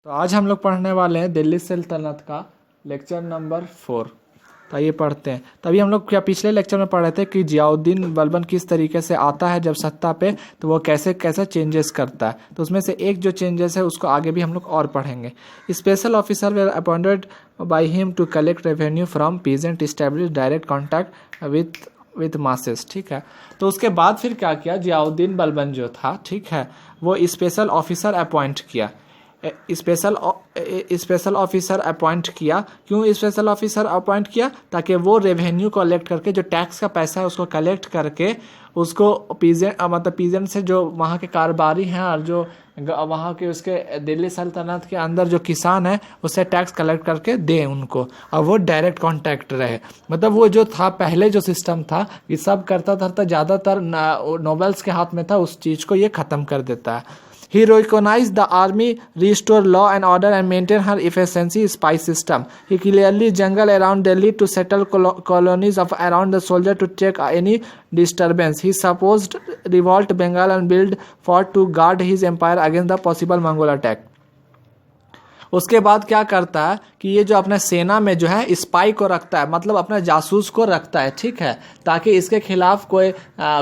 तो आज हम लोग पढ़ने वाले हैं दिल्ली सल्तनत का लेक्चर नंबर 4। तो ये पढ़ते हैं। तभी हम लोग क्या पिछले लेक्चर में पढ़ रहे थे कि जियाउद्दीन बलबन किस तरीके से आता है जब सत्ता पे, तो वो कैसे कैसे चेंजेस करता है। तो उसमें से एक जो चेंजेस है उसको आगे भी हम लोग और पढ़ेंगे। Special officer were appointed by him to collect revenue from peasant, establish direct contact with masses. ठीक है, तो उसके बाद फिर क्या किया, जियाउद्दीन बलबन जो था, ठीक है, वो स्पेशल ऑफिसर अपॉइंट किया। स्पेशल ऑफिसर अपॉइंट किया। क्यों स्पेशल ऑफिसर अपॉइंट किया? ताकि वो रेवेन्यू कलेक्ट करके, जो टैक्स का पैसा है उसको कलेक्ट करके उसको पीजेंट से, जो वहाँ के कारोबारी हैं और जो वहाँ के उसके दिल्ली सल्तनत के अंदर जो किसान है उससे टैक्स कलेक्ट करके दे उनको, और वो डायरेक्ट कांटेक्ट रहे। मतलब वो जो था पहले जो सिस्टम था ये सब करता था, ज़्यादातर नोबल्स के हाथ में था, उस चीज़ को ये ख़त्म कर देता है। He recognized the army, restored law and order and maintained her efficiency spy system. He clearly jungle around Delhi to settle colonies of around the soldier to check any disturbance. He supposed revolt Bengal and build fort to guard his empire against the possible Mongol attack. उसके बाद क्या करता है कि ये जो अपने सेना में जो है स्पाई को रखता है, मतलब अपना जासूस को रखता है, ठीक है, ताकि इसके खिलाफ कोई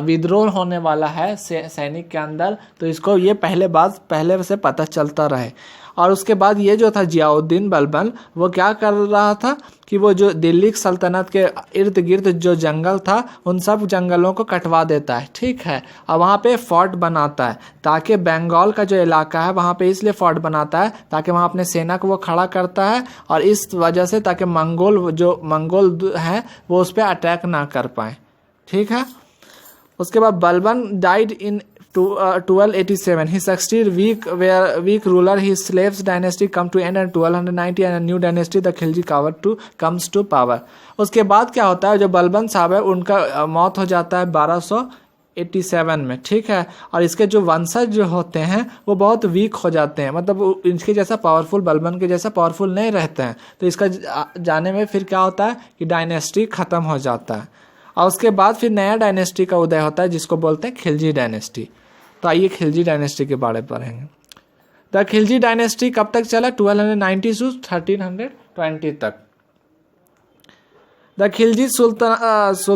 विद्रोह होने वाला है सैनिक के अंदर, तो इसको ये पहले से पता चलता रहे। और उसके बाद ये जो था जियाउद्दीन बलबन, वो क्या कर रहा था कि वो जो दिल्ली सल्तनत के इर्द गिर्द जो जंगल था उन सब जंगलों को कटवा देता है, ठीक है, और वहाँ पे फोर्ट बनाता है, ताकि बंगाल का जो इलाका है वहाँ पे इसलिए फोर्ट बनाता है ताकि वहाँ अपने सेना को वो खड़ा करता है, और इस वजह से ताकि मंगोल है वो उस पर अटैक ना कर पाए। ठीक है, उसके बाद Balban died in 1287. He succeeded weak ruler. His slaves dynasty come to end in 1290 and a new dynasty, the Khilji comes to power. उसके बाद क्या होता है, जो बलबन साहब है उनका मौत हो जाता है 1287 में, ठीक है, और इसके जो वंशज जो होते हैं वो बहुत वीक हो जाते हैं, मतलब इनके जैसा पावरफुल, बलबन के जैसा पावरफुल नहीं रहते हैं। तो इसका जाने में फिर क्या होता है कि डायनेस्टी ख़त्म हो जाता है, और उसके बाद फिर नया डायनेस्टी का उदय होता है जिसको बोलते हैं खिलजी डायनेस्टी। तो आइए खिलजी डायनेस्टी के बारे में पढ़ेंगे। द खिलजी डायनेस्टी कब तक चला? 1290 से 1320 तक। The Khilji sultanates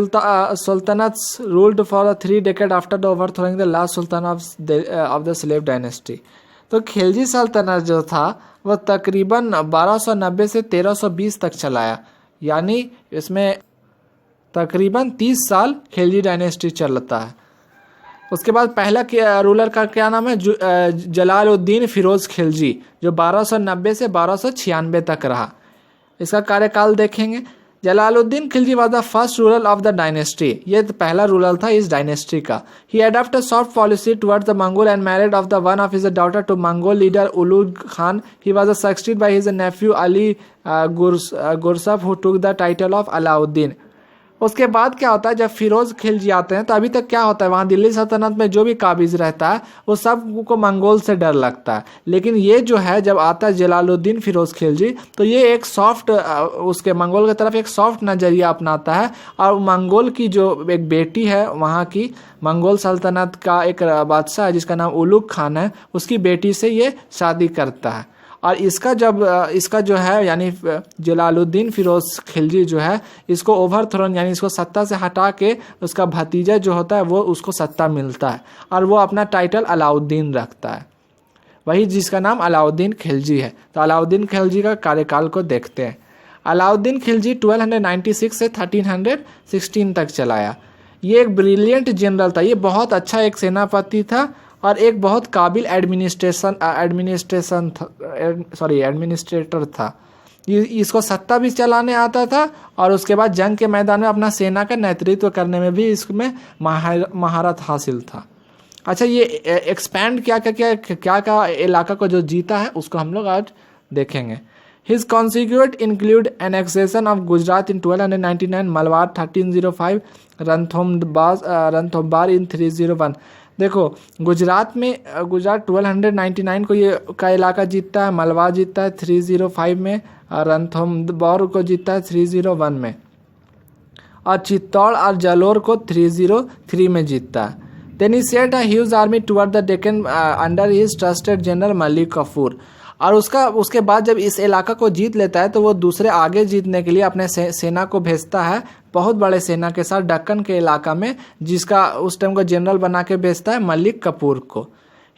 ruled for 3 decades after the overthrowing the last sultan of the slave dynasty. तो खिलजी सल्तनत जो था वह तकरीबन 1290 से 1320 तक चलाया, यानी इसमें तकरीबन 30 साल खिलजी डायनेस्टी चलता है। उसके बाद पहला रूलर का क्या नाम है? जलालुद्दीन फिरोज खिलजी, जो 1290 से 1296 तक रहा। इसका कार्यकाल देखेंगे। Jalaluddin Khilji was the first ruler of the dynasty. ये पहला रूलर था इस डायनेस्टी का। He adopted soft policy towards the Mongol and married off the one of his daughter to Mongol leader Ulugh Khan. He was succeeded by his nephew Ali Gurshasp who took the title of Alauddin. उसके बाद क्या होता है, जब फिरोज खिलजी आते हैं तो अभी तक क्या होता है, वहाँ दिल्ली सल्तनत में जो भी काबिज रहता है वो सब को मंगोल से डर लगता है। लेकिन ये जो है जब आता है जलालुद्दीन फिरोज खिलजी, तो ये एक सॉफ्ट, उसके मंगोल की तरफ एक सॉफ्ट नज़रिया अपनाता है, और मंगोल की जो एक बेटी है, वहाँ की मंगोल सल्तनत का एक बादशाह है जिसका नाम उलुग खान है, उसकी बेटी से ये शादी करता है। और इसका जो है यानी जलालुद्दीन फिरोज खिलजी जो है, इसको ओवरथ्रोन यानी इसको सत्ता से हटा के उसका भतीजा जो होता है वो उसको सत्ता मिलता है, और वो अपना टाइटल अलाउद्दीन रखता है, वही जिसका नाम अलाउद्दीन खिलजी है। तो अलाउद्दीन खिलजी का कार्यकाल को देखते हैं। अलाउद्दीन खिलजी 1296 से 1316 तक चलाया। ये एक ब्रिलियंट जनरल था, ये बहुत अच्छा एक सेनापति था और एक बहुत काबिल एडमिनिस्ट्रेटर था। इसको सत्ता भी चलाने आता था, और उसके बाद जंग के मैदान में अपना सेना का नेतृत्व करने में भी इसमें महारत हासिल था। अच्छा, ये एक्सपैंड क्या इलाका को जो जीता है उसको हम लोग आज देखेंगे। His consequent include annexation of Gujarat in 1299, Malwar 1305, Ranthambore in 301। देखो, गुजरात 1299 को ये का इलाका जीतता है, मलवार जीतता है 305 में, और रणथंभौर को जीतता है 301 में, और चित्तौड़ और जलोर को 303 में जीतता है। Then he sent a huge army toward the Deccan under his trusted general Malik Kafur। और उसके बाद जब इस इलाका को जीत लेता है तो वो दूसरे आगे जीतने के लिए अपने सेना को भेजता है, बहुत बड़े सेना के साथ दक्कन के इलाका में, जिसका उस टाइम को जनरल बना के भेजता है मलिक कपूर को।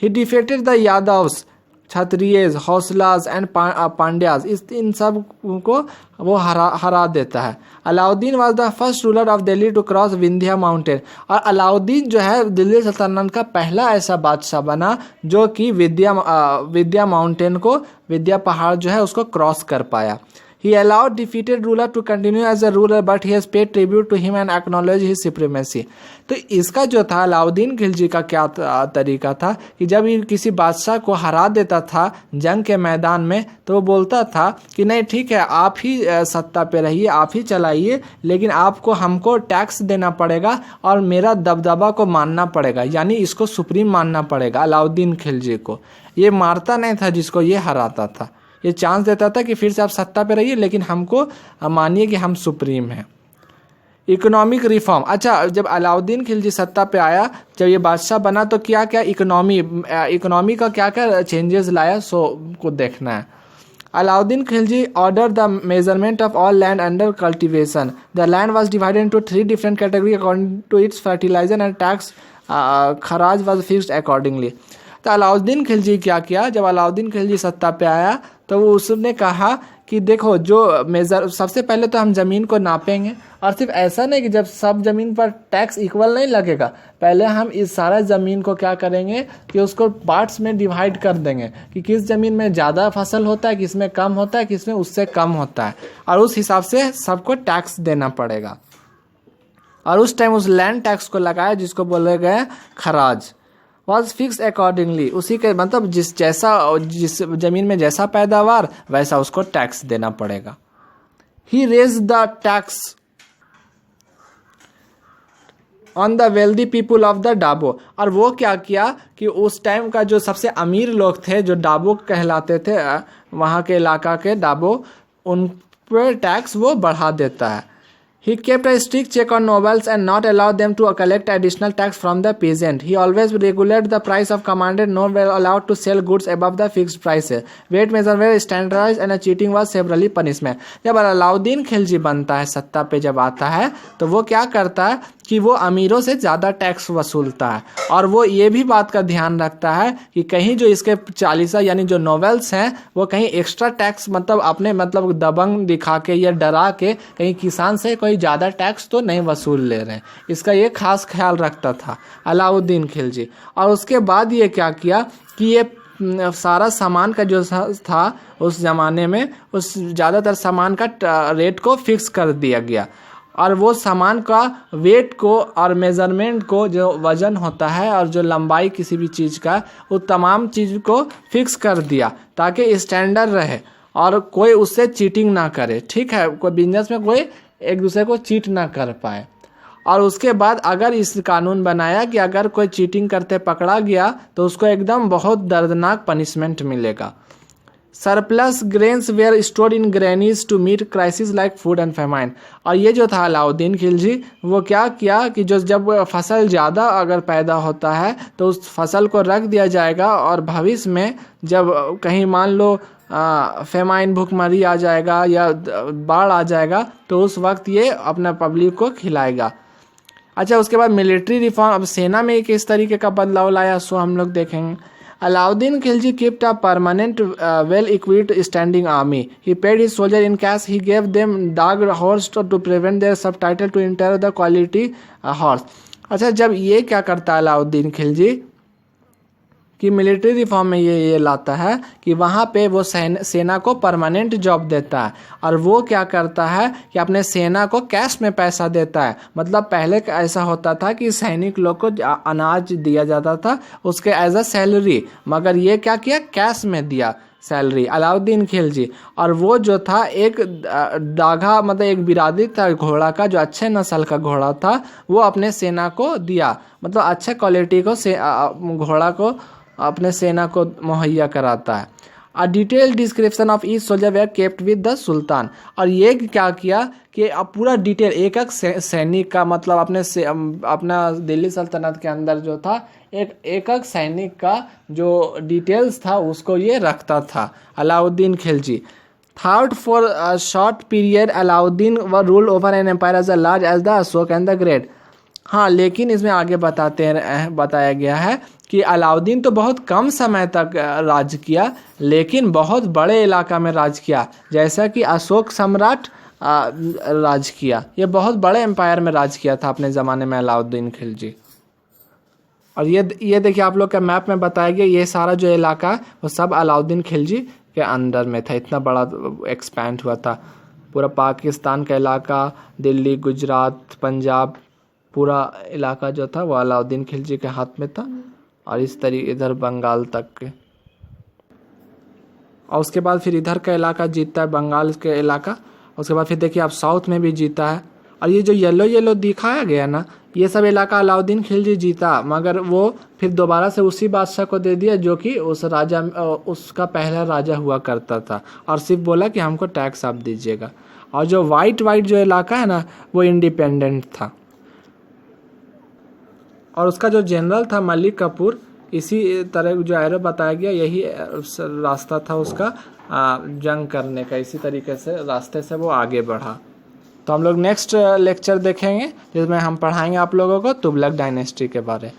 He defeated the Yadavs, Kshatriyas, Hoysalas and Pandyas, इन सब को वो हरा देता है। Alauddin was the first ruler of Delhi to cross Vindhya mountain, और अलाउद्दीन जो है दिल्ली सल्तनत का पहला ऐसा बादशाह बना जो कि विंध्या माउंटेन को, विंध्या पहाड़ जो है उसको क्रॉस कर पाया। He allowed defeated ruler to continue as a ruler, but he has paid tribute to him and acknowledged his supremacy. तो इसका जो था अलाउद्दीन खिलजी का क्या तरीका था कि जब ये किसी बादशाह को हरा देता था जंग के मैदान में, तो वो बोलता था कि नहीं ठीक है, आप ही सत्ता पे रहिए, आप ही चलाइए, लेकिन आपको हमको टैक्स देना पड़ेगा और मेरा दबदबा को मानना पड़ेगा, यानी इसको सुप्रीम मानना पड़ेगा अलाउद्दीन खिलजी को। ये मारता नहीं था जिसको ये हराता था, ये चांस देता था कि फिर से आप सत्ता पे रहिए, लेकिन हमको मानिए कि हम सुप्रीम हैं। इकोनॉमिक रिफॉर्म, अच्छा जब अलाउद्दीन खिलजी सत्ता पे आया, जब ये बादशाह बना, तो क्या क्या इकोनॉमी का क्या क्या चेंजेस लाया, सो को देखना है। Alauddin Khilji order the measurement of all land under cultivation. The land was divided into 3 different category according to its fertilizer and tax खराज वाज फिक्स्ड अकॉर्डिंगली। तो अलाउद्दीन खिलजी क्या किया, जब अलाउद्दीन खिलजी सत्ता पे आया तो वो उसने कहा कि देखो जो सबसे पहले तो हम ज़मीन को नापेंगे, और सिर्फ ऐसा नहीं कि जब सब ज़मीन पर टैक्स इक्वल नहीं लगेगा, पहले हम इस सारा ज़मीन को क्या करेंगे कि उसको पार्ट्स में डिवाइड कर देंगे कि किस ज़मीन में ज़्यादा फसल होता है, किस में कम होता है, किस में उससे कम होता है, और उस हिसाब से सबको टैक्स देना पड़ेगा। और उस टाइम उस लैंड टैक्स को लगाया जिसको बोले गए खराज, वॉज फिक्स अकॉर्डिंगली, उसी के मतलब जिस ज़मीन में जैसा पैदावार वैसा उसको टैक्स देना पड़ेगा। He raise the tax on the wealthy people of the Doab, और वो क्या किया कि उस टाइम का जो सबसे अमीर लोग थे, जो डाबो कहलाते थे, वहाँ के इलाका के डाबो, उन पर टैक्स वो बढ़ा देता है। He kept a strict check on nobles and not allowed them to collect additional tax from the peasant. He always regulated the price of commanded. No were allowed to sell goods above the fixed prices. Weight measures were standardized and cheating was severely punishment. जब अलाउद्दीन खिलजी बनता है, सत्ता पे जब आता है, तो वो क्या करता है कि वो अमीरों से ज़्यादा टैक्स वसूलता है, और वो ये भी बात का ध्यान रखता है कि कहीं जो इसके चालीसा यानी जो नॉवेल्स हैं वो कहीं एक्स्ट्रा टैक्स मतलब अपने मतलब दबंग दिखा के या डरा के कहीं किसान से कोई ज़्यादा टैक्स तो नहीं वसूल ले रहे हैं, इसका ये खास ख्याल रखता था अलाउद्दीन खिलजी। और उसके बाद ये क्या किया कि ये सारा सामान का जो था उस ज़माने में, उस ज़्यादातर सामान का रेट को फिक्स कर दिया गया, और वो सामान का वेट को और मेज़रमेंट को, जो वज़न होता है और जो लंबाई किसी भी चीज़ का, वो तमाम चीज़ को फिक्स कर दिया ताकि स्टैंडर्ड रहे और कोई उससे चीटिंग ना करे। ठीक है, कोई बिजनेस में कोई एक दूसरे को चीट ना कर पाए। और उसके बाद अगर इस कानून बनाया कि अगर कोई चीटिंग करते पकड़ा गया तो उसको एकदम बहुत दर्दनाक पनिशमेंट मिलेगा। Surplus grains were stored in granaries to meet crisis like food and famine. और ये जो था अलाउद्दीन खिलजी, वो क्या किया कि जो जब फसल ज़्यादा अगर पैदा होता है तो उस फसल को रख दिया जाएगा, और भविष्य में जब कहीं मान लो फेमाइन भूखमरी आ जाएगा या बाढ़ आ जाएगा तो उस वक्त ये अपना पब्लिक को खिलाएगा। अच्छा, उसके बाद मिलिट्री रिफॉर्म, अब सेना में किस तरीके का बदलाव लाया सो हम लोग देखेंगे। Alauddin Khilji kept a permanent, well-equipped standing army. He paid his soldiers in cash. He gave them dog horse to prevent their subtitle to enter the quality horse. अच्छा, जब ये क्या करता है अलाउद्दीन खिलजी कि मिलिट्री रिफॉर्म में ये लाता है कि वहाँ पे वो सेना को परमानेंट जॉब देता है, और वो क्या करता है कि अपने सेना को कैश में पैसा देता है। मतलब पहले ऐसा होता था कि सैनिक लोग को अनाज दिया जाता था उसके एज अ सैलरी, मगर ये क्या किया, कैश में दिया सैलरी अलाउद्दीन खिलजी। और वो जो था एक डाघा मतलब एक बिरादरी था घोड़ा का, जो अच्छे नस्ल का घोड़ा था, वो अपने सेना को दिया, मतलब अच्छे क्वालिटी को घोड़ा को अपने सेना को मुहैया कराता है। A detail description of each soldier were kept with the sultan. और ये क्या किया कि अब पूरा डिटेल एक एक सैनिक का मतलब अपना दिल्ली सल्तनत के अंदर जो था एक एक सैनिक का जो डिटेल्स था उसको ये रखता था Alauddin Khilji. Third for a short period Alauddin व rule over an empire as large as the Ashoka and the great. हाँ, लेकिन इसमें आगे बताया गया है कि अलाउद्दीन तो बहुत कम समय तक राज किया, लेकिन बहुत बड़े इलाका में राज किया, जैसा कि अशोक सम्राट राज किया। ये बहुत बड़े एम्पायर में राज किया था अपने ज़माने में अलाउद्दीन खिलजी। और ये देखिए आप लोग का मैप में बताया गया, ये सारा जो इलाका वो सब अलाउद्दीन खिलजी के अंदर में था। इतना बड़ा एक्सपैंड हुआ था। पूरा पाकिस्तान का इलाका, दिल्ली, गुजरात, पंजाब, पूरा इलाका जो था वो अलाउद्दीन खिलजी के हाथ में था। और इस तरीके इधर बंगाल तक के, और उसके बाद फिर इधर का इलाका जीतता है, बंगाल के इलाका। उसके बाद फिर देखिए आप साउथ में भी जीता है। और ये जो येलो येलो दिखाया गया ना, ये सब इलाका अलाउद्दीन खिलजी जीता, मगर वो फिर दोबारा से उसी बादशाह को दे दिया जो कि उसका पहला राजा हुआ करता था, और सिर्फ बोला कि हमको टैक्स आप दीजिएगा। और जो वाइट जो इलाका है ना, वो इंडिपेंडेंट था। और उसका जो जनरल था मलिक कपूर, इसी तरह जो एरो बताया गया यही रास्ता था उसका जंग करने का। इसी तरीके से रास्ते से वो आगे बढ़ा। तो हम लोग नेक्स्ट लेक्चर देखेंगे जिसमें हम पढ़ाएंगे आप लोगों को तुगलक डायनेस्टी के बारे।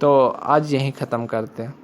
तो आज यहीं ख़त्म करते हैं।